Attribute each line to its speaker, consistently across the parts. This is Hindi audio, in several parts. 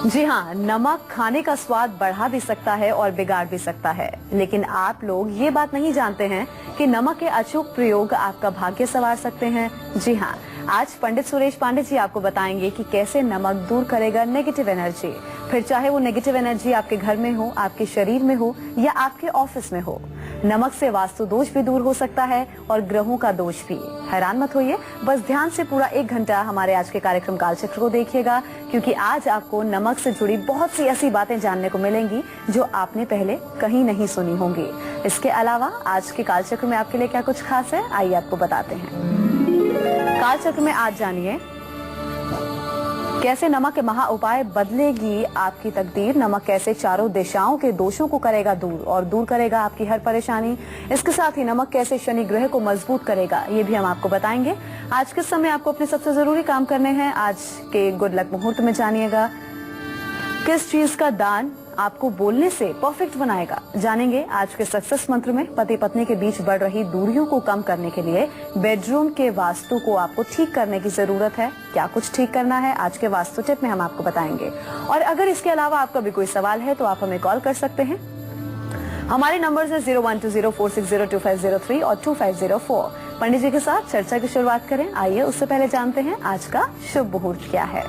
Speaker 1: जी हाँ, नमक खाने का स्वाद बढ़ा भी सकता है और बिगाड़ भी सकता है, लेकिन आप लोग ये बात नहीं जानते हैं कि नमक के अचूक प्रयोग आपका भाग्य संवार सकते हैं। जी हाँ, आज पंडित सुरेश पांडे जी आपको बताएंगे कि कैसे नमक दूर करेगा नेगेटिव एनर्जी। फिर चाहे वो नेगेटिव एनर्जी आपके घर में हो, आपके शरीर में हो या आपके ऑफिस में हो, नमक से वास्तु दोष भी दूर हो सकता है और ग्रहों का दोष भी। हैरान मत होइए, बस ध्यान से पूरा 1 घंटा हमारे आज के कार्यक्रम कालचक्र को देखिएगा, क्योंकि आज आपको नमक से जुड़ी बहुत सी ऐसी बातें जानने को मिलेंगी जो आपने पहले कहीं नहीं सुनी होंगी। इसके अलावा आज के कालचक्र में आपके लिए क्या कुछ खास है, आइए आपको बताते हैं। कालचक्र में आज जानिए कैसे नमक के महा उपाय बदलेगी आपकी तकदीर। नमक कैसे चारों दिशाओं के दोषों को करेगा दूर और दूर करेगा आपकी हर परेशानी। इसके साथ ही नमक कैसे शनि ग्रह को मजबूत करेगा, ये भी हम आपको बताएंगे। आज के समय आपको अपने सबसे जरूरी काम करने हैं। आज के गुड लक मुहूर्त में जानिएगा किस चीज का दान आपको बोलने से परफेक्ट बनाएगा। जानेंगे आज के सक्सेस मंत्र में पति पत्नी के बीच बढ़ रही दूरियों को कम करने के लिए बेडरूम के वास्तु को आपको ठीक करने की जरूरत है। क्या कुछ ठीक करना है, आज के वास्तु टिप में हम आपको बताएंगे। और अगर इसके अलावा आपका भी कोई सवाल है तो आप हमें कॉल कर सकते हैं। हमारे नंबर है 012046025003 और 2504। पंडित जी के साथ चर्चा की शुरुआत करें। आइए उससे पहले जानते हैं आज का शुभ मुहूर्त क्या है।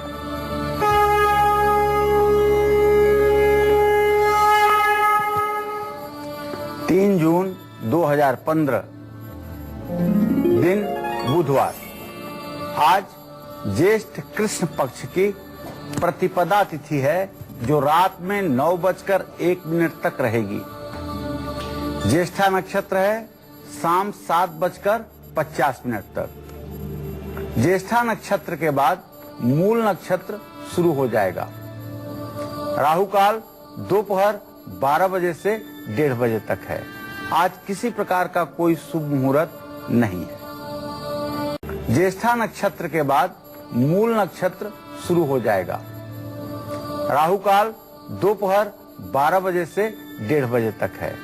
Speaker 2: 3 जून 2015 दिन बुधवार। आज ज्येष्ठ कृष्ण पक्ष की प्रतिपदा तिथि है जो रात में 9:01 तक रहेगी। ज्येष्ठा नक्षत्र है शाम 7:50 तक। ज्येष्ठा नक्षत्र के बाद मूल नक्षत्र शुरू हो जाएगा। राहु काल दोपहर 12 बजे से 1:30 बजे तक है। आज किसी प्रकार का कोई शुभ मुहूर्त नहीं है। ज्येष्ठा नक्षत्र के बाद मूल नक्षत्र शुरू हो जाएगा। राहु काल दोपहर 12 बजे से 1:30 बजे तक है।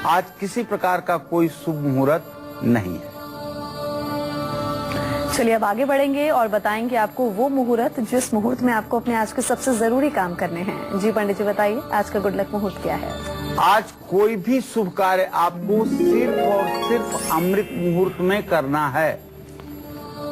Speaker 2: आज किसी प्रकार का कोई शुभ मुहूर्त नहीं है।
Speaker 1: चलिए अब आगे बढ़ेंगे और बताएंगे आपको वो मुहूर्त जिस मुहूर्त में आपको अपने आज के सबसे जरूरी काम करने हैं। जी पंडित जी बताइए, आज का गुड लक मुहूर्त क्या है।
Speaker 2: आज कोई भी शुभ कार्य आपको सिर्फ और सिर्फ अमृत मुहूर्त में करना है।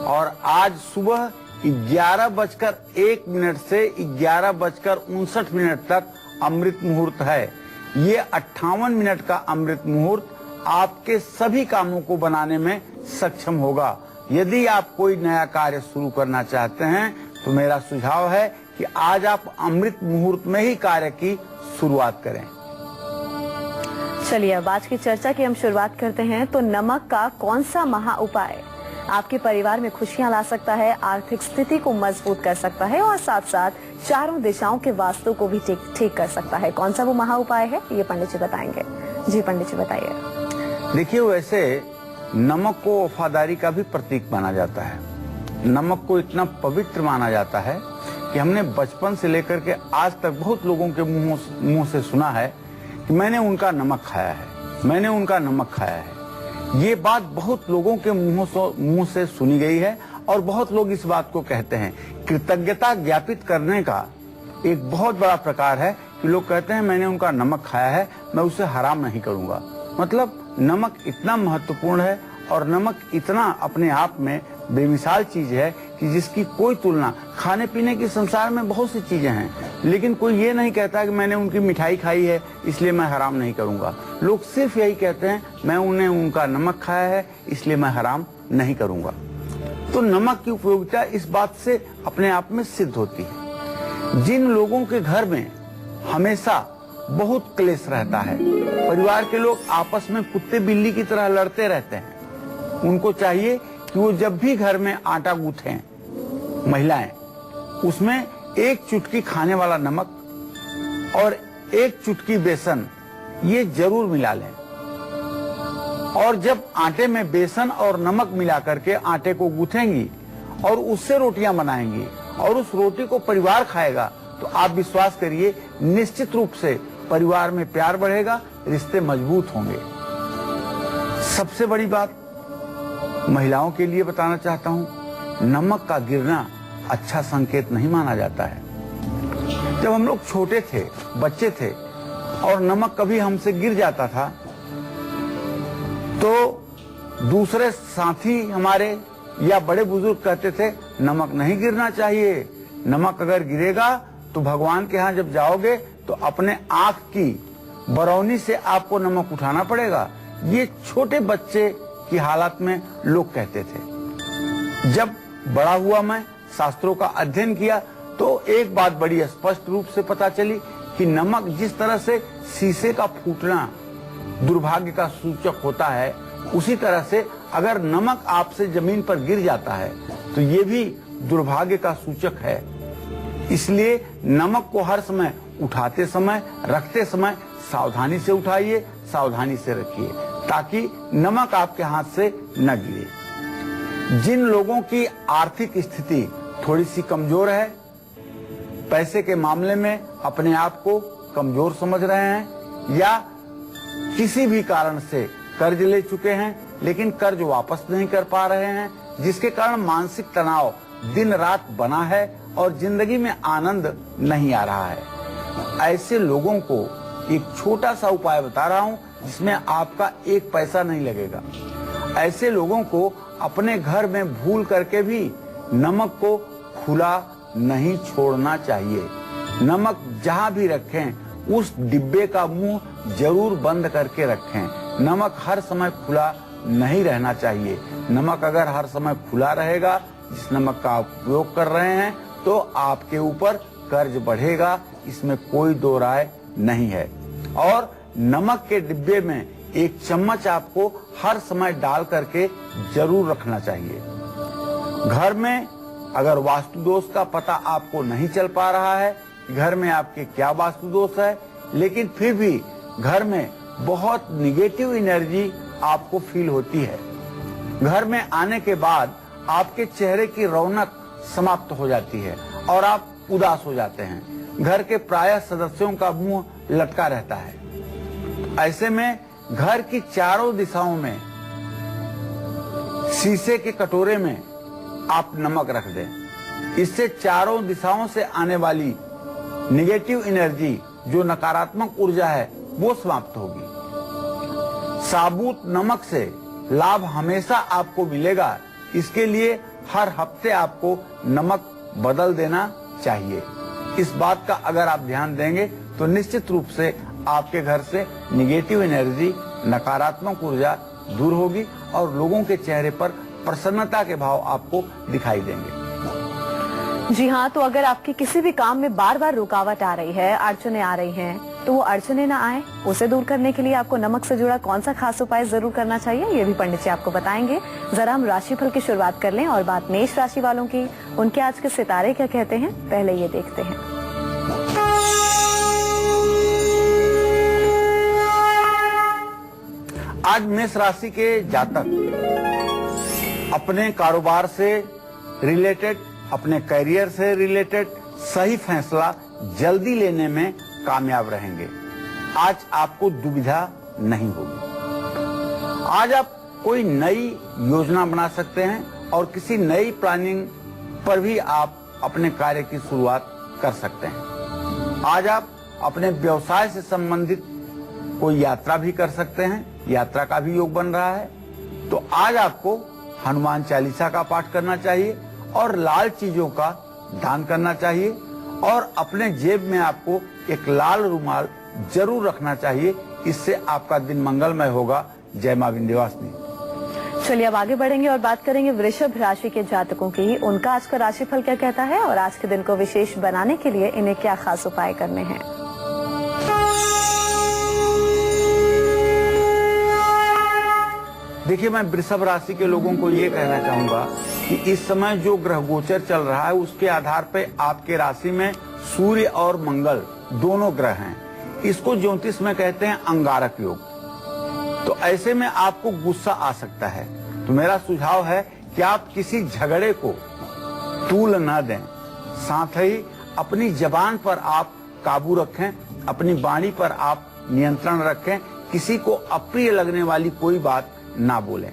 Speaker 2: और आज सुबह 11:01 से 11:59 तक अमृत मुहूर्त है। ये 58 मिनट का अमृत मुहूर्त आपके सभी कामों को बनाने में सक्षम होगा। यदि आप कोई नया कार्य शुरू करना चाहते हैं तो मेरा सुझाव है कि आज आप अमृत मुहूर्त में ही कार्य की शुरुआत करें।
Speaker 1: चलिए अब आज की चर्चा की हम शुरुआत करते हैं। तो नमक का कौन सा महा उपाय आपके परिवार में खुशियां ला सकता है, आर्थिक स्थिति को मजबूत कर सकता है और साथ साथ चारों दिशाओं के वास्तु को भी ठीक कर सकता है। कौन सा वो महा उपाय है, ये पंडित जी बताएंगे। जी पंडित जी बताइए।
Speaker 2: देखिए, वैसे नमक को वफादारी का भी प्रतीक माना जाता है। नमक को इतना पवित्र माना जाता है कि हमने बचपन से लेकर के आज तक बहुत लोगों के मुंह से सुना है कि मैंने उनका नमक खाया है, मैंने उनका नमक खाया है। ये बात बहुत लोगों के मुंह से सुनी गई है और बहुत लोग इस बात को कहते हैं। कृतज्ञता ज्ञापित करने का एक बहुत बड़ा प्रकार है कि लोग कहते हैं मैंने उनका नमक खाया है, मैं उसे हराम नहीं करूंगा। मतलब नमक इतना महत्वपूर्ण है और नमक इतना अपने आप में बेमिसाल चीज है कि जिसकी कोई तुलना। खाने पीने की संसार में बहुत सी चीजें हैं, लेकिन कोई ये नहीं कहता कि मैंने उनकी मिठाई खाई है इसलिए मैं हराम नहीं करूंगा। लोग सिर्फ यही कहते हैं मैं उनका नमक खाया है इसलिए मैं हराम नहीं करूंगा। तो नमक की उपयोगिता इस बात से अपने आप में सिद्ध होती है। जिन लोगों के घर में हमेशा बहुत क्लेश रहता है, परिवार के लोग आपस में कुत्ते बिल्ली की तरह लड़ते रहते हैं, उनको चाहिए कि वो जब भी घर में आटा गूंथें महिलाएं, उसमें 1 चुटकी खाने वाला नमक और 1 चुटकी बेसन ये जरूर मिला लें। और जब आटे में बेसन और नमक मिला करके आटे को गूंथेंगी और उससे रोटियां बनाएंगी और उस रोटी को परिवार खाएगा तो आप विश्वास करिए निश्चित रूप से परिवार में प्यार बढ़ेगा, रिश्ते मजबूत होंगे। सबसे बड़ी बात महिलाओं के लिए बताना चाहता हूं, नमक का गिरना अच्छा संकेत नहीं माना जाता है। जब हम लोग छोटे थे, बच्चे थे और नमक कभी हमसे गिर जाता था तो दूसरे साथी हमारे या बड़े बुजुर्ग कहते थे नमक नहीं गिरना चाहिए, नमक अगर गिरेगा तो भगवान के यहाँ जब जाओगे तो अपने आंख की बरौनी से आपको नमक उठाना पड़ेगा। ये छोटे बच्चे की हालत में लोग कहते थे। जब बड़ा हुआ मैं शास्त्रों का अध्ययन किया तो एक बात बड़ी स्पष्ट रूप से पता चली कि नमक जिस तरह से शीशे का फूटना दुर्भाग्य का सूचक होता है, उसी तरह से अगर नमक आपसे जमीन पर गिर जाता है तो ये भी दुर्भाग्य का सूचक है। इसलिए नमक को हर समय उठाते समय, रखते समय सावधानी से उठाइए, सावधानी से रखिए ताकि नमक आपके हाथ से न गिरे। जिन लोगों की आर्थिक स्थिति थोड़ी सी कमजोर है, पैसे के मामले में अपने आप को कमजोर समझ रहे हैं या किसी भी कारण से कर्ज ले चुके हैं लेकिन कर्ज वापस नहीं कर पा रहे हैं, जिसके कारण मानसिक तनाव दिन रात बना है और जिंदगी में आनंद नहीं आ रहा है, ऐसे लोगों को एक छोटा सा उपाय बता रहा हूं जिसमें आपका एक पैसा नहीं लगेगा। ऐसे लोगों को अपने घर में भूल करके भी नमक को खुला नहीं छोड़ना चाहिए। नमक जहां भी रखें उस डिब्बे का मुंह जरूर बंद करके रखें। नमक हर समय खुला नहीं रहना चाहिए। नमक अगर हर समय खुला रहेगा, जिस नमक का आप उपयोग कर रहे हैं, तो आपके ऊपर कर्ज बढ़ेगा, इसमें कोई दो राय नहीं है। और नमक के डिब्बे में एक चम्मच आपको हर समय डाल करके जरूर रखना चाहिए। घर में अगर वास्तु दोष का पता आपको नहीं चल पा रहा है, घर में आपके क्या वास्तु दोष है, लेकिन फिर भी घर में बहुत निगेटिव एनर्जी आपको फील होती है, घर में आने के बाद आपके चेहरे की रौनक समाप्त हो जाती है और आप उदास हो जाते हैं, घर के प्रायः सदस्यों का मुंह लटका रहता है, ऐसे में घर की चारों दिशाओं में शीशे के कटोरे में आप नमक रख दें। इससे चारों दिशाओं से आने वाली निगेटिव एनर्जी, जो नकारात्मक ऊर्जा है, वो समाप्त होगी। साबुत नमक से लाभ हमेशा आपको मिलेगा, इसके लिए हर हफ्ते आपको नमक बदल देना चाहिए। इस बात का अगर आप ध्यान देंगे तो निश्चित रूप से आपके घर से निगेटिव एनर्जी, नकारात्मक ऊर्जा दूर होगी और लोगों के चेहरे पर प्रसन्नता के भाव आपको दिखाई देंगे।
Speaker 1: जी हाँ, तो अगर आपके किसी भी काम में बार बार रुकावट आ रही है, अड़चने आ रही हैं, तो वो अड़चने ना आए, उसे दूर करने के लिए आपको नमक से जुड़ा कौन सा खास उपाय जरूर करना चाहिए, ये भी पंडित जी आपको बताएंगे। जरा हम राशिफल की शुरुआत कर लें और बात मेष राशि वालों की। उनके आज के सितारे क्या कहते हैं, पहले ये देखते हैं।
Speaker 2: आज मेष राशि के जातक अपने कारोबार से रिलेटेड, अपने करियर से रिलेटेड सही फैसला जल्दी लेने में कामयाब रहेंगे। आज आपको दुविधा नहीं होगी। आज आप कोई नई योजना बना सकते हैं और किसी नई प्लानिंग पर भी आप अपने कार्य की शुरुआत कर सकते हैं। आज आप अपने व्यवसाय से संबंधित कोई यात्रा भी कर सकते हैं, यात्रा का भी योग बन रहा है। तो आज आपको हनुमान चालीसा का पाठ करना चाहिए और लाल चीजों का दान करना चाहिए और अपने जेब में आपको एक लाल रुमाल जरूर रखना चाहिए। इससे आपका दिन मंगलमय होगा। जय मां विंध्यवासिनी।
Speaker 1: चलिए अब आगे बढ़ेंगे और बात करेंगे वृषभ राशि के जातकों की। उनका आज का राशिफल क्या कहता है और आज के दिन को विशेष बनाने के लिए इन्हें क्या खास उपाय करने हैं।
Speaker 2: देखिए, मैं वृषभ राशि के लोगों को ये कहना चाहूंगा कि इस समय जो ग्रह गोचर चल रहा है उसके आधार पे आपके राशि में सूर्य और मंगल दोनों ग्रह हैं। इसको ज्योतिष में कहते हैं अंगारक योग। तो ऐसे में आपको गुस्सा आ सकता है। तो मेरा सुझाव है कि आप किसी झगड़े को तूल न दें, साथ ही अपनी जबान पर आप काबू रखें, अपनी वाणी पर आप नियंत्रण रखें, किसी को अप्रिय लगने वाली कोई बात ना बोलें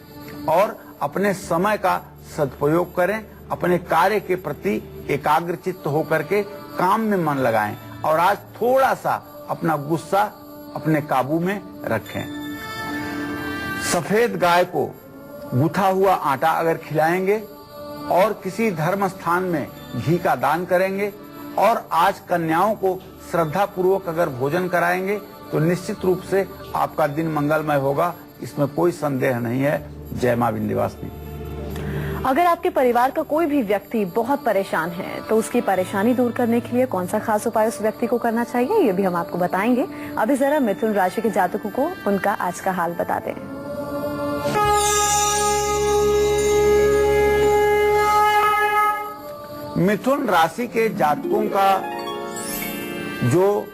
Speaker 2: और अपने समय का सदुपयोग करें। अपने कार्य के प्रति एकाग्रचित्त होकर के काम में मन लगाएं। और आज थोड़ा सा अपना गुस्सा अपने काबू में रखें। सफेद गाय को गुथा हुआ आटा अगर खिलाएंगे और किसी धर्म स्थान में घी का दान करेंगे और आज कन्याओं को श्रद्धा पूर्वक अगर भोजन कराएंगे तो निश्चित रूप से आपका दिन मंगलमय होगा, इसमें कोई संदेह नहीं है। जय मां विंध्यवासिनी।
Speaker 1: अगर आपके परिवार का कोई भी व्यक्ति बहुत परेशान है तो उसकी परेशानी दूर करने के लिए कौन सा खास उपाय उस व्यक्ति को करना चाहिए, ये भी हम आपको बताएंगे। अभी जरा मिथुन राशि के जातकों को उनका आज का हाल बताते हैं।
Speaker 2: मिथुन राशि के जातकों का जो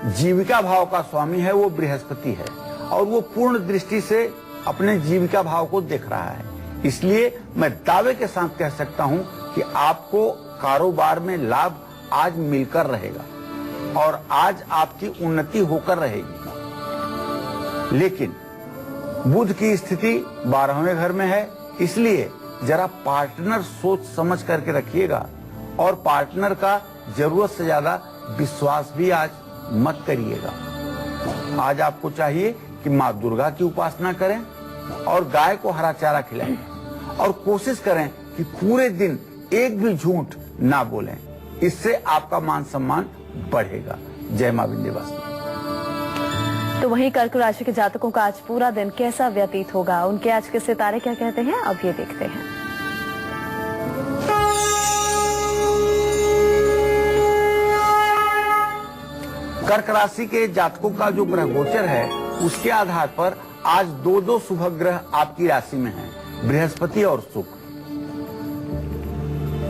Speaker 2: जीविका भाव का स्वामी है वो बृहस्पति है और वो पूर्ण दृष्टि से अपने जीविका भाव को देख रहा है। इसलिए मैं दावे के साथ कह सकता हूं कि आपको कारोबार में लाभ आज मिलकर रहेगा और आज आपकी उन्नति होकर रहेगी। लेकिन बुध की स्थिति 12वें घर में है, इसलिए जरा पार्टनर सोच समझ करके रखिएगा और पार्टनर का जरूरत से ज्यादा विश्वास भी आज मत करिएगा। आज आपको चाहिए कि माँ दुर्गा की उपासना करें और गाय को हरा चारा खिलाएं और कोशिश करें कि पूरे दिन एक भी झूठ ना बोलें, इससे आपका मान सम्मान बढ़ेगा। जय मां विंध्यवासिनी।
Speaker 1: तो वहीं कर्क राशि के जातकों का आज पूरा दिन कैसा व्यतीत होगा, उनके आज के सितारे क्या कहते हैं, अब ये देखते हैं।
Speaker 2: कर्क राशि के जातकों का जो ग्रह गोचर है उसके आधार पर आज दो शुभ ग्रह आपकी राशि में हैं, बृहस्पति और शुक्र।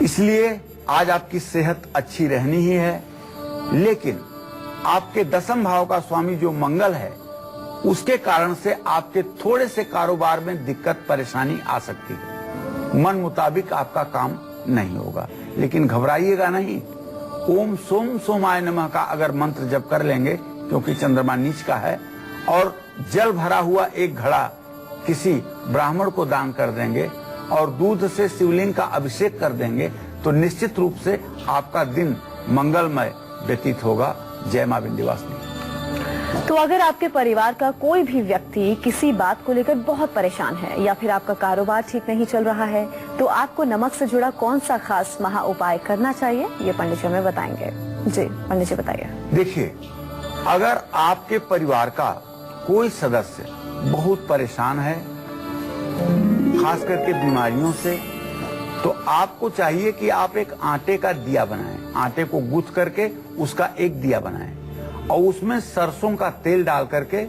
Speaker 2: इसलिए आज आपकी सेहत अच्छी रहनी ही है, लेकिन आपके दसम भाव का स्वामी जो मंगल है उसके कारण से आपके थोड़े से कारोबार में दिक्कत परेशानी आ सकती है। मन मुताबिक आपका काम नहीं होगा, लेकिन घबराइएगा नहीं। ओम सोम सोमाय नमः का अगर मंत्र जप कर लेंगे, क्योंकि चंद्रमा नीच का है, और जल भरा हुआ एक घड़ा किसी ब्राह्मण को दान कर देंगे और दूध से शिवलिंग का अभिषेक कर देंगे तो निश्चित रूप से आपका दिन मंगलमय व्यतीत होगा। जय मां विंध्यवासिनी।
Speaker 1: तो अगर आपके परिवार का कोई भी व्यक्ति किसी बात को लेकर बहुत परेशान है या फिर आपका कारोबार ठीक नहीं चल रहा है तो आपको नमक से जुड़ा कौन सा खास महा उपाय करना चाहिए, ये पंडित जी हमें बताएंगे। जी पंडित जी बताइए।
Speaker 2: देखिए, अगर आपके परिवार का कोई सदस्य बहुत परेशान है, खास करके बीमारियों से, तो आपको चाहिए कि आप एक आटे का दिया बनाएं। आटे को गूंथ करके उसका एक दिया बनाएं और उसमें सरसों का तेल डाल करके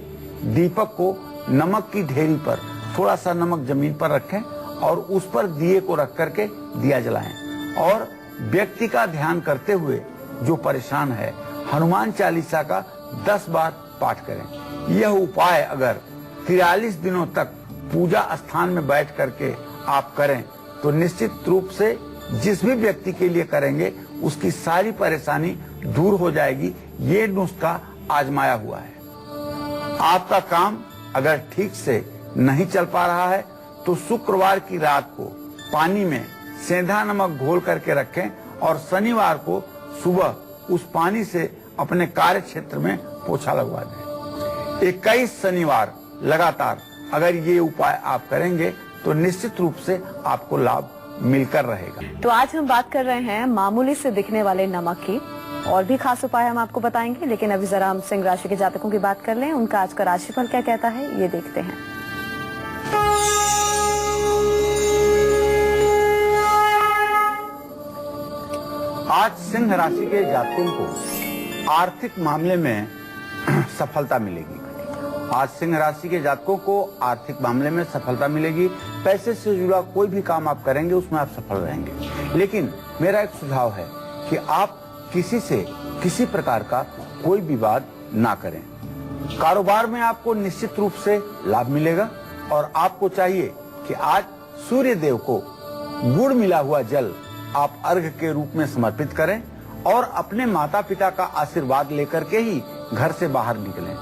Speaker 2: दीपक को नमक की ढेरी पर थोड़ा सा नमक जमीन पर रखें और उस पर दिए को रख करके दिया जलाएं और व्यक्ति का ध्यान करते हुए जो परेशान है हनुमान चालीसा का 10 बार पाठ करें। यह उपाय अगर 43 दिनों तक पूजा स्थान में बैठ करके आप करें तो निश्चित रूप से जिस भी व्यक्ति के लिए करेंगे उसकी सारी परेशानी दूर हो जाएगी। ये नुस्खा आजमाया हुआ है। आपका काम अगर ठीक से नहीं चल पा रहा है तो शुक्रवार की रात को पानी में सेंधा नमक घोल करके रखें और शनिवार को सुबह उस पानी से अपने कार्य क्षेत्र में पोछा लगवा दें। 21 शनिवार लगातार अगर ये उपाय आप करेंगे तो निश्चित रूप से आपको लाभ मिलकर रहेगा।
Speaker 1: तो आज हम बात कर रहे हैं मामूली से दिखने वाले नमक की, और भी खास उपाय हम आपको बताएंगे, लेकिन अभी जरा हम सिंह राशि के जातकों की बात कर लें। उनका आज का राशिफल क्या कहता है, ये देखते हैं।
Speaker 2: आज सिंह राशि के जातकों को आर्थिक मामले में सफलता मिलेगी। आज सिंह राशि के जातकों को आर्थिक मामले में सफलता मिलेगी। पैसे से जुड़ा कोई भी काम आप करेंगे उसमें आप सफल रहेंगे। लेकिन मेरा एक सुझाव है कि आप किसी से किसी प्रकार का कोई विवाद ना करें। कारोबार में आपको निश्चित रूप से लाभ मिलेगा और आपको चाहिए कि आज सूर्य देव को गुड़ मिला हुआ जल आप अर्घ के रूप में समर्पित करें और अपने माता पिता का आशीर्वाद लेकर के ही घर से बाहर निकलें।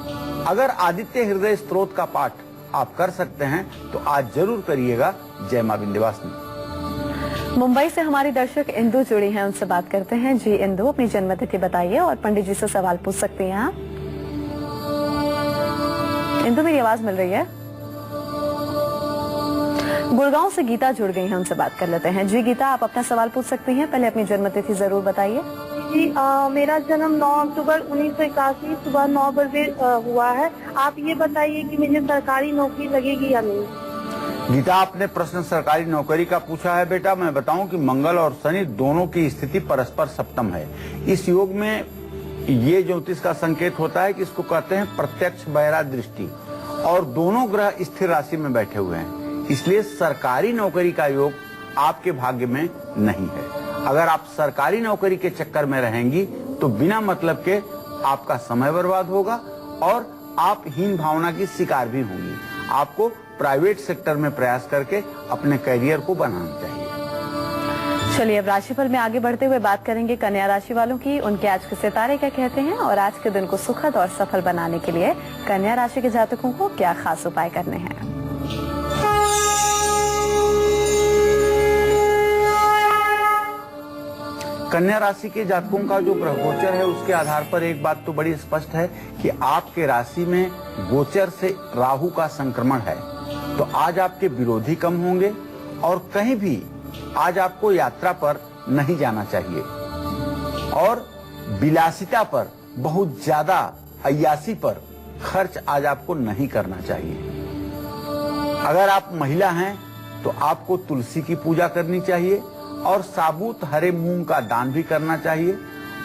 Speaker 2: अगर आदित्य हृदय स्तोत्र का पाठ आप कर सकते हैं तो आज जरूर करिएगा। जय मां विंध्यवासिनी।
Speaker 1: मुंबई से हमारी दर्शक इंदु जुड़ी हैं, उनसे बात करते हैं। जी इंदु, अपनी जन्मतिथि बताइए और पंडित जी से सवाल पूछ सकती हैं आप। इंदु, मेरी आवाज मिल रही है? गुड़गांव से गीता जुड़ गई हैं, उनसे बात कर लेते हैं। जी गीता, आप अपना सवाल पूछ सकती हैं, पहले अपनी जन्मतिथि जरूर बताइए।
Speaker 3: जी मेरा जन्म 9 अक्टूबर 1981 सुबह 9 बजे हुआ है। आप ये बताइए कि मुझे सरकारी नौकरी लगेगी या नहीं।
Speaker 2: गीता, आपने प्रश्न सरकारी नौकरी का पूछा है। बेटा, मैं बताऊं कि मंगल और शनि दोनों की स्थिति परस्पर सप्तम है। इस योग में ये ज्योतिष का संकेत होता है कि इसको कहते हैं प्रत्यक्ष बहिरा दृष्टि, और दोनों ग्रह स्थिर राशि में बैठे हुए हैं, इसलिए सरकारी नौकरी का योग आपके भाग्य में नहीं है। अगर आप सरकारी नौकरी के चक्कर में रहेंगी तो बिना मतलब के आपका समय बर्बाद होगा और आप हीन भावना की शिकार भी होंगी। आपको प्राइवेट सेक्टर में प्रयास करके अपने करियर को बनाना चाहिए।
Speaker 1: चलिए, अब राशिफल में आगे बढ़ते हुए बात करेंगे कन्या राशि वालों की। उनके आज के सितारे क्या कहते हैं और आज के दिन को सुखद और सफल बनाने के लिए कन्या राशि के जातकों को क्या खास उपाय करने हैं।
Speaker 2: कन्या राशि के जातकों का जो ग्रह गोचर है उसके आधार पर एक बात तो बड़ी स्पष्ट है कि आपके राशि में गोचर से राहु का संक्रमण है, तो आज आपके विरोधी कम होंगे और कहीं भी आज आपको यात्रा पर नहीं जाना चाहिए और विलासिता पर, बहुत ज्यादा अय्यासी पर खर्च आज आपको नहीं करना चाहिए। अगर आप महिला हैं तो आपको तुलसी की पूजा करनी चाहिए और साबुत हरे मूंग का दान भी करना चाहिए।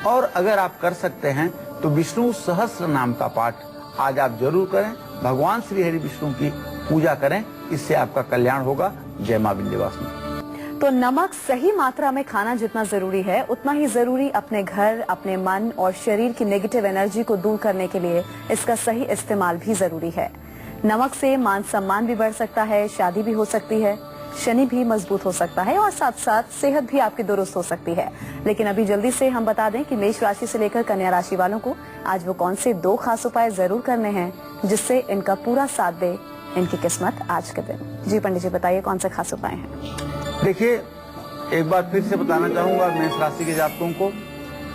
Speaker 2: और अगर आप कर सकते हैं तो विष्णु सहस्त्र नाम का पाठ आज आप जरूर करें। भगवान श्री हरि विष्णु की पूजा करें, इससे आपका कल्याण होगा। जय मां विंध्यवासिनी।
Speaker 1: तो नमक सही मात्रा में खाना जितना जरूरी है, उतना ही जरूरी अपने घर, अपने मन और शरीर की नेगेटिव एनर्जी को दूर करने के लिए इसका सही इस्तेमाल भी जरूरी है। नमक से मान सम्मान भी बढ़ सकता है, शादी भी हो सकती है, शनि भी मजबूत हो सकता है और साथ साथ सेहत भी आपकी दुरुस्त हो सकती है। लेकिन अभी जल्दी से हम बता दें कि मेष राशि से लेकर कन्या राशि वालों को आज वो कौन से 2 खास उपाय जरूर करने हैं जिससे इनका पूरा साथ दे इनकी किस्मत आज के दिन। जी पंडित जी, बताइए कौन से खास उपाय हैं।
Speaker 2: देखिए, एक बार फिर से बताना चाहूंगा मेष राशि के जातकों को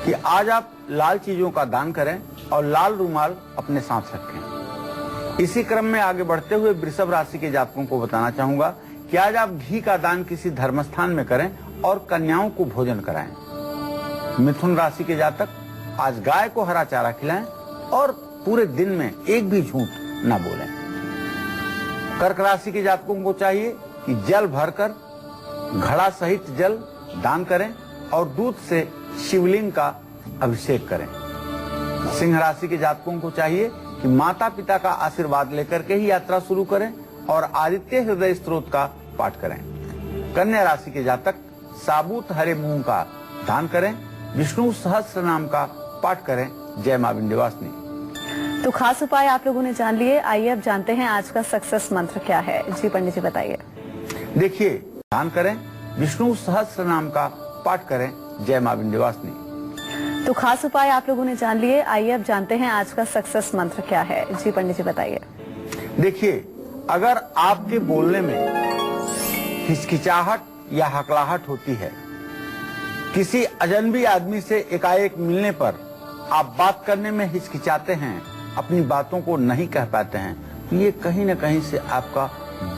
Speaker 2: कि आज आप लाल चीजों का दान करें और लाल रुमाल अपने साथ रखें। इसी क्रम में आगे बढ़ते हुए वृषभ राशि के जातकों को बताना चाहूंगा कि आज आप घी का दान किसी धर्मस्थान में करें और कन्याओं को भोजन कराएं। मिथुन राशि के जातक आज गाय को हरा चारा खिलाएं और पूरे दिन में एक भी झूठ न बोलें। कर्क राशि के जातकों को चाहिए कि जल भरकर घड़ा सहित जल दान करें और दूध से शिवलिंग का अभिषेक करें। सिंह राशि के जातकों को चाहिए कि माता पिता का आशीर्वाद लेकर के ही यात्रा शुरू करें और आदित्य हृदय स्तोत्र का पाठ करें। कन्या राशि के जातक साबुत हरे मूंग का दान करें, विष्णु सहस्त्र नाम का पाठ करें। जय मां विंध्यवासिनी।
Speaker 1: तो खास उपाय आप लोगों ने जान लिए, आइए अब जानते हैं आज का सक्सेस मंत्र क्या है। जी पंडित जी बताइए।
Speaker 2: देखिए, दान करें, विष्णु सहस्त्र नाम का पाठ करें। जय मां विंध्यवासिनी।
Speaker 1: तो खास उपाय आप लोगों ने जान लिए, आइए अब जानते हैं आज का सक्सेस मंत्र क्या है। जी पंडित जी बताइए।
Speaker 2: देखिए, अगर आपके बोलने में हिचकिचाहट या हकलाहट होती है, किसी अजनबी आदमी से एकाएक मिलने पर आप बात करने में हिचकिचाते हैं, अपनी बातों को नहीं कह पाते हैं, तो ये कहीं न कहीं से आपका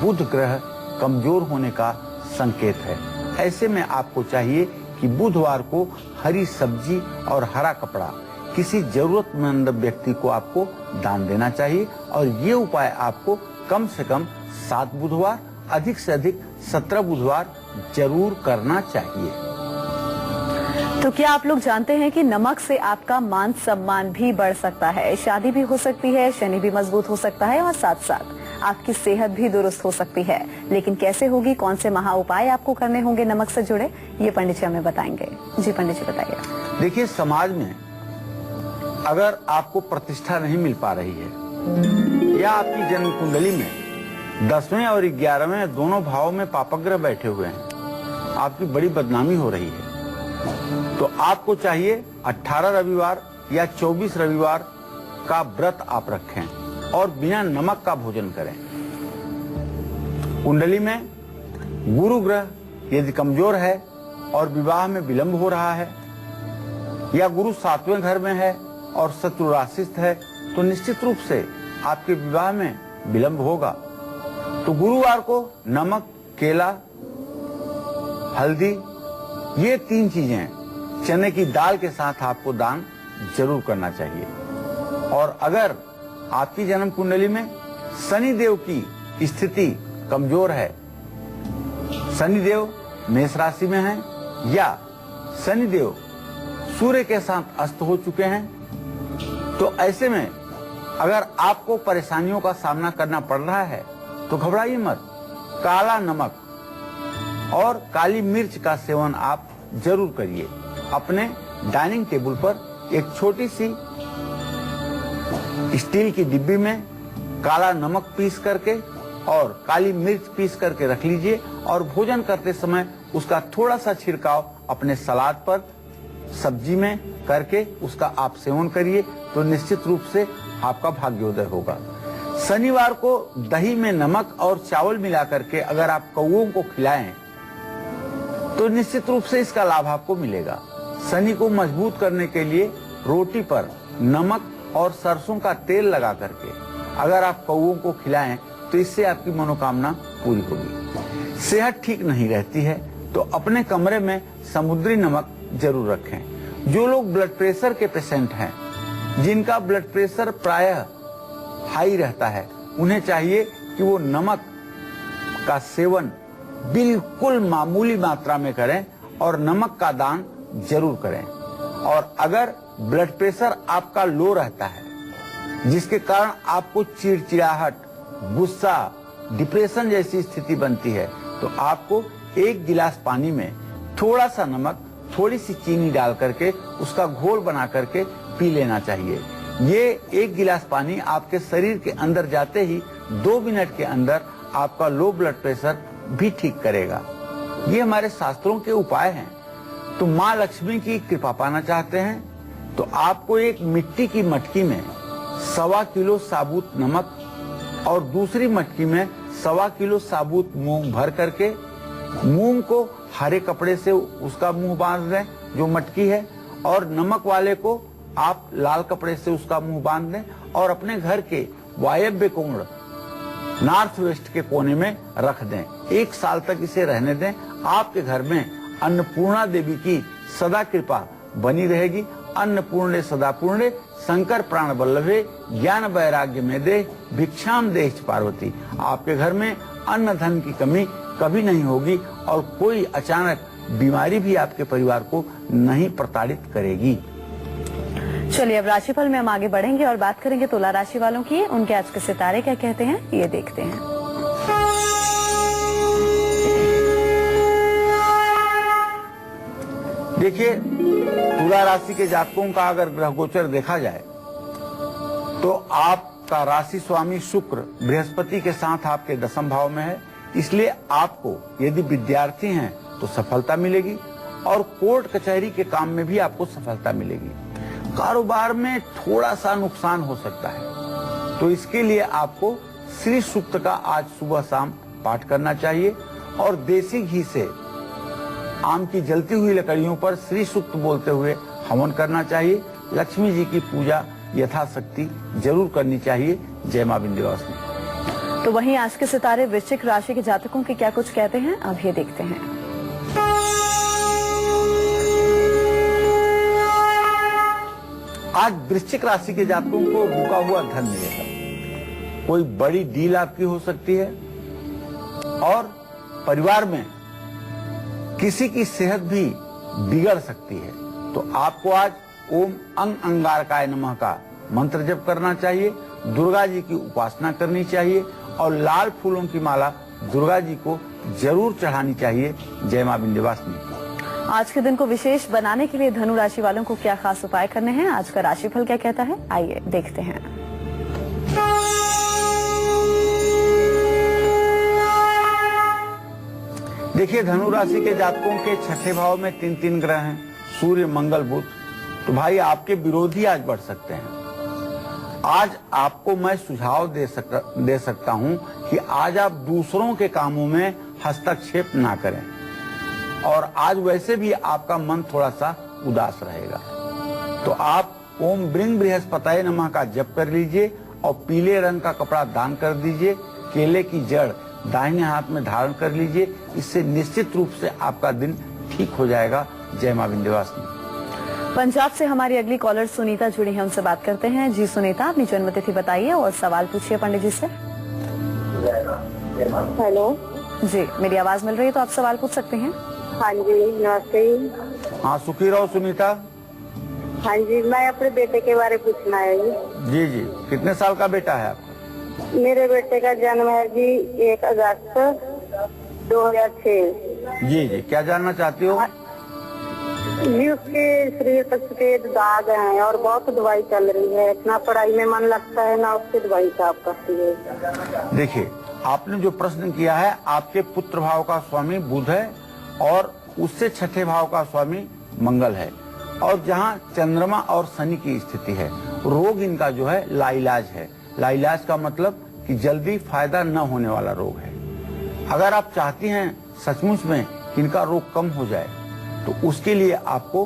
Speaker 2: बुध ग्रह कमजोर होने का संकेत है। ऐसे में आपको चाहिए कि बुधवार को हरी सब्जी और हरा कपड़ा किसी जरूरतमंद व्यक्ति को आपको दान देना चाहिए और ये उपाय आपको कम से कम 7 बुधवार, अधिक से अधिक 17 बुधवार जरूर करना चाहिए।
Speaker 1: तो क्या आप लोग जानते हैं कि नमक से आपका मान सम्मान भी बढ़ सकता है, शादी भी हो सकती है, शनि भी मजबूत हो सकता है और साथ साथ आपकी सेहत भी दुरुस्त हो सकती है। लेकिन कैसे होगी, कौन से महा उपाय आपको करने होंगे नमक से जुड़े, ये पंडित जी हमें बताएंगे। जी पंडित जी बताइए।
Speaker 2: देखिए, समाज में अगर आपको प्रतिष्ठा नहीं मिल पा रही है या आपकी जन्म कुंडली में 10वें और 11वें दोनों भावों में पापग्रह बैठे हुए हैं, आपकी बड़ी बदनामी हो रही है, तो आपको चाहिए 18 रविवार या 24 रविवार का व्रत आप रखें और बिना नमक का भोजन करें। कुंडली में गुरु ग्रह यदि कमजोर है और विवाह में विलंब हो रहा है, या गुरु 7वें घर में है और शत्रु राशिस्थ है, तो निश्चित रूप से आपके विवाह में विलंब होगा। तो गुरुवार को नमक, केला, हल्दी, ये 3 चीजें चने की दाल के साथ आपको दान जरूर करना चाहिए। और अगर आपकी जन्म कुंडली में शनि देव की स्थिति कमजोर है, शनि देव मेष राशि में है, या शनि देव सूर्य के साथ अस्त हो चुके हैं, तो ऐसे में अगर आपको परेशानियों का सामना करना पड़ रहा है तो घबराइए मत। काला नमक और काली मिर्च का सेवन आप जरूर करिए। अपने डाइनिंग टेबल पर एक छोटी सी स्टील की डिब्बी में काला नमक पीस करके और काली मिर्च पीस करके रख लीजिए, और भोजन करते समय उसका थोड़ा सा छिड़काव अपने सलाद पर, सब्जी में करके उसका आप सेवन करिए, तो निश्चित रूप से आपका भाग्योदय होगा। शनिवार को दही में नमक और चावल मिला करके अगर आप कौओं को खिलाएं तो निश्चित रूप से इसका लाभ आपको मिलेगा। शनि को मजबूत करने के लिए रोटी पर नमक और सरसों का तेल लगा करके अगर आप कौओं को खिलाएं तो इससे आपकी मनोकामना पूरी होगी। सेहत ठीक नहीं रहती है तो अपने कमरे में समुद्री नमक जरूर रखें। जो लोग ब्लड प्रेशर के पेशेंट हैं, जिनका ब्लड प्रेशर प्रायः हाई रहता है, उन्हें चाहिए कि वो नमक का सेवन बिल्कुल मामूली मात्रा में करें और नमक का दान जरूर करें। और अगर ब्लड प्रेशर आपका लो रहता है, जिसके कारण आपको चिड़चिड़ाहट, गुस्सा, डिप्रेशन जैसी स्थिति बनती है, तो आपको 1 गिलास पानी में थोड़ा सा नमक, थोड़ी सी चीनी डाल करके उसका घोल बना करके पी लेना चाहिए। ये 1 गिलास पानी आपके शरीर के अंदर जाते ही 2 मिनट के अंदर आपका लो ब्लड प्रेशर भी ठीक करेगा। ये हमारे शास्त्रों के उपाय हैं। तो माँ लक्ष्मी की कृपा पाना चाहते हैं तो आपको एक मिट्टी की मटकी में 1.25 किलो साबुत नमक और दूसरी मटकी में 1.25 किलो साबुत मूंग भर करके, मूंग को हरे कपड़े से उसका मुंह बांध दें जो मटकी है, और नमक वाले को आप लाल कपड़े से उसका मुंह बांध दें और अपने घर के वायव्य कोण, नॉर्थ वेस्ट के कोने में रख दें। 1 साल तक इसे रहने दें। आपके घर में अन्नपूर्णा देवी की सदा कृपा बनी रहेगी। अन्नपूर्णे सदा पूर्णे शंकर प्राण वल्लभे ज्ञान वैराग्य में दे भिक्षाम देश पार्वती। आपके घर में अन्न धन की कमी कभी नहीं होगी और कोई अचानक बीमारी भी आपके परिवार को नहीं प्रताड़ित करेगी।
Speaker 1: चलिए अब राशिफल में हम आगे बढ़ेंगे और बात करेंगे तुला राशि वालों की। उनके आज के सितारे क्या कहते हैं, ये देखते हैं।
Speaker 2: देखिए, तुला राशि के जातकों का अगर ग्रह गोचर देखा जाए तो आपका राशि स्वामी शुक्र बृहस्पति के साथ आपके 10वें भाव में है। इसलिए आपको यदि विद्यार्थी हैं तो सफलता मिलेगी और कोर्ट कचहरी के काम में भी आपको सफलता मिलेगी। कारोबार में थोड़ा सा नुकसान हो सकता है, तो इसके लिए आपको श्री सूक्त का आज सुबह शाम पाठ करना चाहिए और देसी घी से आम की जलती हुई लकड़ियों पर श्री सूक्त बोलते हुए हवन करना चाहिए। लक्ष्मी जी की पूजा यथाशक्ति जरूर करनी चाहिए। जय मां विंध्यवासिनी।
Speaker 1: तो वहीं आज के सितारे वृश्चिक राशि के जातकों के क्या कुछ कहते हैं, अब ये देखते हैं।
Speaker 2: आज वृश्चिक राशि के जातकों को रुका हुआ धन मिलेगा। कोई बड़ी डील आपकी हो सकती है और परिवार में किसी की सेहत भी बिगड़ सकती है। तो आपको आज ओम अंग अंगारकाय नमः का मंत्र जप करना चाहिए, दुर्गा जी की उपासना करनी चाहिए और लाल फूलों की माला दुर्गा जी को जरूर चढ़ानी चाहिए। जय मां विंध्यवासिनी।
Speaker 1: आज के दिन को विशेष बनाने के लिए धनु राशि वालों को क्या खास उपाय करने हैं, आज का राशिफल क्या कहता है, आइए देखते हैं।
Speaker 2: देखिए, धनु राशि के जातकों के 6ठे भाव में 3 ग्रह हैं, सूर्य, मंगल, बुध। तो भाई आपके विरोधी आज बढ़ सकते हैं। आज आपको मैं सुझाव दे सकता हूं कि आज आप दूसरों के कामों में हस्तक्षेप ना करें। और आज वैसे भी आपका मन थोड़ा सा उदास रहेगा। तो आप ओम ब्रिंग बृहस्पतये नमः का जप कर लीजिए और पीले रंग का कपड़ा दान कर दीजिए। केले की जड़ दाहिने हाथ में धारण कर लीजिए। इससे निश्चित रूप से आपका दिन ठीक हो जाएगा। जय मां विंध्यवासिनी।
Speaker 1: पंजाब से हमारी अगली कॉलर सुनीता जुड़ी है, उनसे बात करते हैं। जी सुनीता, अपनी जन्मतिथि बताइए और सवाल पूछिए पंडित जी से।
Speaker 3: हेलो
Speaker 1: जी, मेरी आवाज मिल रही है तो आप सवाल पूछ सकते हैं।
Speaker 3: हाँ जी नमस्ते।
Speaker 2: हाँ, सुखी रहो सुनीता।
Speaker 3: हाँ जी, मैं अपने बेटे के बारे में पूछना है
Speaker 2: जी जी, कितने साल का बेटा है आपका?
Speaker 3: मेरे बेटे का जन्म है जी 1 अगस्त 2006।
Speaker 2: जी जी, क्या जानना चाहती हो?
Speaker 3: जी उसके शरीर पर सफेद दाग हैं और बहुत दवाई चल रही है। ना पढ़ाई में मन लगता है ना उसकी दवाई साफ करती है।
Speaker 2: देखिए, आपने जो प्रश्न किया है, आपके पुत्र भाव का स्वामी बुध है और उससे छठे भाव का स्वामी मंगल है, और जहाँ चंद्रमा और शनि की स्थिति है। रोग इनका जो है लाइलाज है। लाइलाज का मतलब कि जल्दी फायदा न होने वाला रोग है। अगर आप चाहती हैं सचमुच में कि इनका रोग कम हो जाए तो उसके लिए आपको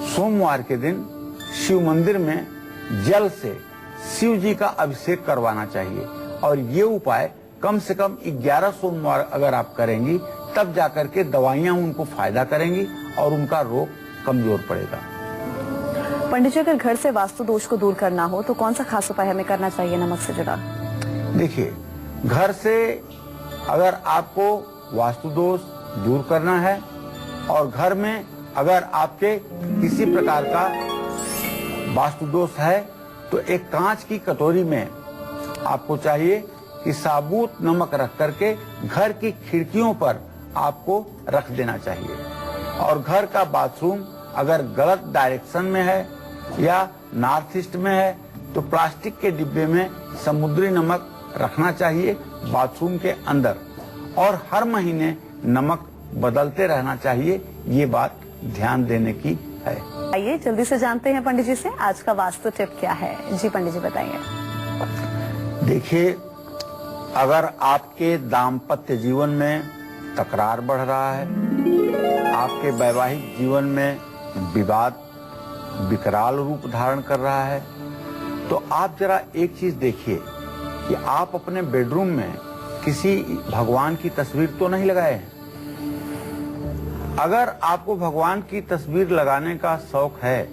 Speaker 2: सोमवार के दिन शिव मंदिर में जल से शिव जी का अभिषेक करवाना चाहिए। और ये उपाय कम से कम 11 सोमवार अगर आप करेंगी तब जाकर के दवाइयां उनको फायदा करेंगी और उनका रोग कमजोर पड़ेगा।
Speaker 1: पंडित जी, अगर घर से वास्तु दोष को दूर करना हो तो कौन सा खास उपाय हमें करना चाहिए नमक से जुड़ा?
Speaker 2: देखिए, घर से अगर आपको वास्तु दोष दूर करना है और घर में अगर आपके किसी प्रकार का वास्तु दोष है तो एक कांच की कटोरी में आपको चाहिए कि साबुत नमक रख करके घर की खिड़कियों पर आपको रख देना चाहिए। और घर का बाथरूम अगर गलत डायरेक्शन में है या नॉर्थ ईस्ट में है तो प्लास्टिक के डिब्बे में समुद्री नमक रखना चाहिए बाथरूम के अंदर, और हर महीने नमक बदलते रहना चाहिए। ये बात ध्यान देने की है।
Speaker 1: आइए जल्दी से जानते हैं पंडित जी से आज का वास्तु टिप क्या है। जी पंडित जी बताइए।
Speaker 2: देखिए, अगर आपके दाम्पत्य जीवन में तकरार बढ़ रहा है, आपके वैवाहिक जीवन में विवाद विकराल रूप धारण कर रहा है, तो आप जरा एक चीज देखिए कि आप अपने बेडरूम में किसी भगवान की तस्वीर तो नहीं लगाए हैं। अगर आपको भगवान की तस्वीर लगाने का शौक है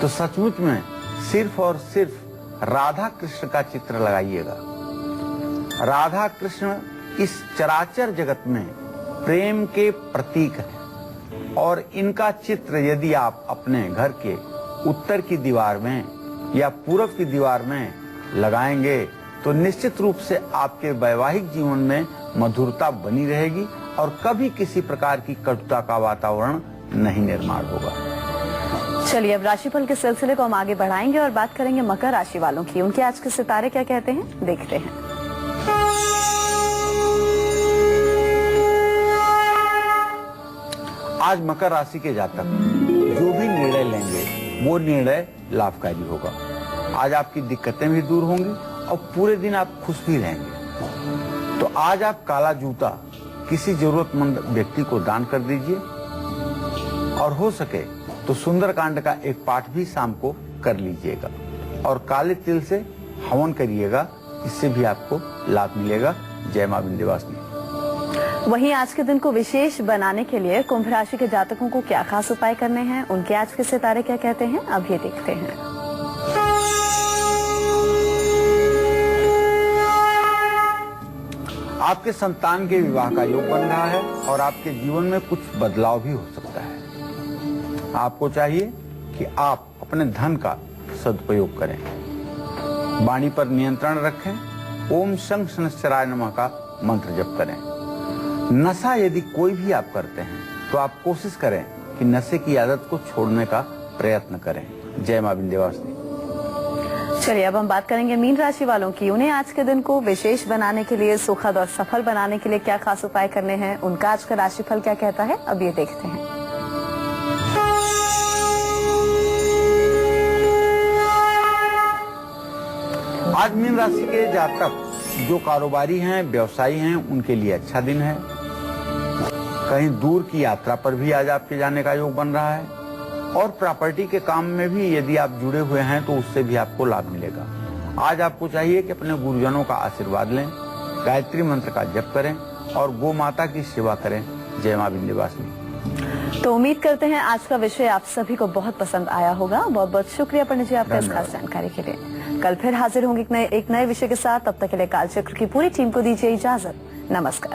Speaker 2: तो सचमुच में सिर्फ और सिर्फ राधा कृष्ण का चित्र लगाइएगा। राधा कृष्ण इस चराचर जगत में प्रेम के प्रतीक हैं, और इनका चित्र यदि आप अपने घर के उत्तर की दीवार में या पूर्व की दीवार में लगाएंगे तो निश्चित रूप से आपके वैवाहिक जीवन में मधुरता बनी रहेगी और कभी किसी प्रकार की कटुता का वातावरण नहीं निर्माण होगा।
Speaker 1: चलिए, अब राशिफल के सिलसिले को हम आगे बढ़ाएंगे और बात करेंगे मकर राशि वालों की। उनके आज के सितारे क्या कहते हैं, देखते हैं।
Speaker 2: आज मकर राशि के जातक जो भी निर्णय लेंगे वो निर्णय लाभकारी होगा। आज आपकी दिक्कतें भी दूर होंगी और पूरे दिन आप खुश भी रहेंगे। तो आज आप काला जूता किसी जरूरतमंद व्यक्ति को दान कर दीजिए, और हो सके तो सुंदरकांड का एक पाठ भी शाम को कर लीजिएगा, और काले तिल से हवन करिएगा, इससे भी आपको लाभ मिलेगा। जय मां विंध्यवासिनी।
Speaker 1: वहीं आज के दिन को विशेष बनाने के लिए कुंभ राशि के जातकों को क्या खास उपाय करने हैं, उनके आज के सितारे क्या कहते हैं, अब ये देखते हैं।
Speaker 2: आपके संतान के विवाह का योग बन रहा है और आपके जीवन में कुछ बदलाव भी हो सकता है। आपको चाहिए कि आप अपने धन का सदुपयोग करें, वाणी पर नियंत्रण रखें, ओम शं शनश्चराय नमः का मंत्र जप करें। नशा यदि कोई भी आप करते हैं तो आप कोशिश करें कि नशे की आदत को छोड़ने का प्रयत्न करें। जय मां विंध्यवासिनी।
Speaker 1: चलिए, अब हम बात करेंगे मीन राशि वालों की। उन्हें आज के दिन को विशेष बनाने के लिए, सुखद और सफल बनाने के लिए क्या खास उपाय करने हैं, उनका आज का राशिफल क्या कहता है, अब ये देखते हैं।
Speaker 2: आज मीन राशि के जातक जो कारोबारी हैं, व्यवसायी हैं, उनके लिए अच्छा दिन है। कहीं दूर की यात्रा पर भी आज आपके जाने का योग बन रहा है, और प्रॉपर्टी के काम में भी यदि आप जुड़े हुए हैं तो उससे भी आपको लाभ मिलेगा। आज आपको चाहिए कि अपने गुरुजनों का आशीर्वाद लें, गायत्री मंत्र का जप करें और गौ माता की सेवा करें। जय मां विंध्यवासिनी।
Speaker 1: तो उम्मीद करते हैं आज का विषय आप सभी को बहुत पसंद आया होगा। बहुत बहुत शुक्रिया पंडित जी आपका इस खास जानकारी के लिए। कल फिर हाजिर होंगे एक नए विषय के साथ। तब तक के लिए कालचक्र की पूरी टीम को दीजिए इजाजत। नमस्कार।